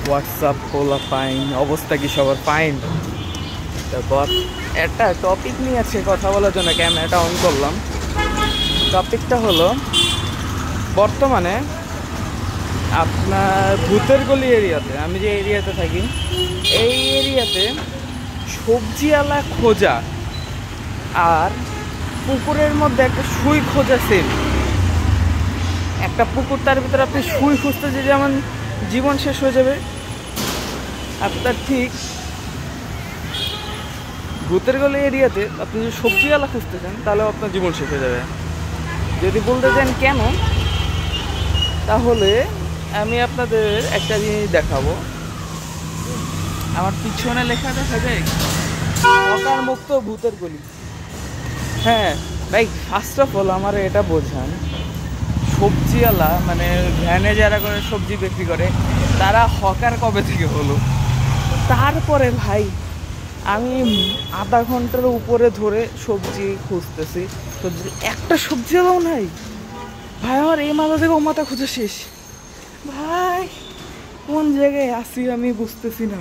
WhatsApp পোলা fine, অবস্থা কি সবার ফাইন? তারপর একটা টপিক নিয়ে আছে কথা বলার জন্য ক্যামেরাটা অন করলাম। টপিকটা হলো বর্তমানে আপনার ভূতের গলি এরিয়াতে, আমি যে এরিয়াতে থাকি এই এরিয়াতে সবজিওয়ালা খোঁজা আর পুকুরের মধ্যে একটা সুই খোঁজা সেম। একটা পুকুর, তার ভিতরে আপনি সুই খুঁজতে যে যেমন জীবন শেষ হয়ে যাবে, আপনার ঠিক ভূতের গলি এরিয়াতে আপনি যদি সবজিওয়ালা খুঁজতেছেন তাহলে আপনার জীবন শেষ হয়ে যাবে। যদি বলতে চান কেন, তাহলে আমি আপনাদের একটা জিনিস দেখাবো। আমার পিছনে লেখা দেখা যায় হকার মুক্ত ভূতের গলি। হ্যাঁ ভাই, ফার্স্ট অফ অল আমার এটা বোঝান, সবজিওয়ালা মানে ভ্যানে যারা করে সবজি বিক্রি করে তারা হকার কবে থেকে হলো? তারপরে ভাই আমি আধা ঘন্টার উপরে ধরে সবজি খুঁজতেছি, সবজি একটা সবজিওয়ালাও নাই ভাই। আমার এই মাথা থেকে ও মাথা খুঁজে শেষ ভাই। কোন জায়গায় আসি আমি বুঝতেছি না।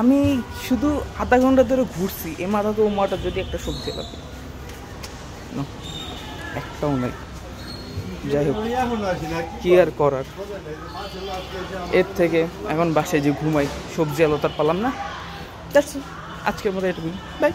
আমি শুধু আধা ঘন্টা ধরে ঘুরছি, এ মাথা তো ও মাথা, যদি একটা সবজি লাগে না, একটাও নাই। যাই হোক, কি আর করার, এর থেকে এখন বাসায় যে ঘুমাই, সবজি আলো তার পালাম না। আজকের মতো এটুকুই, বাই।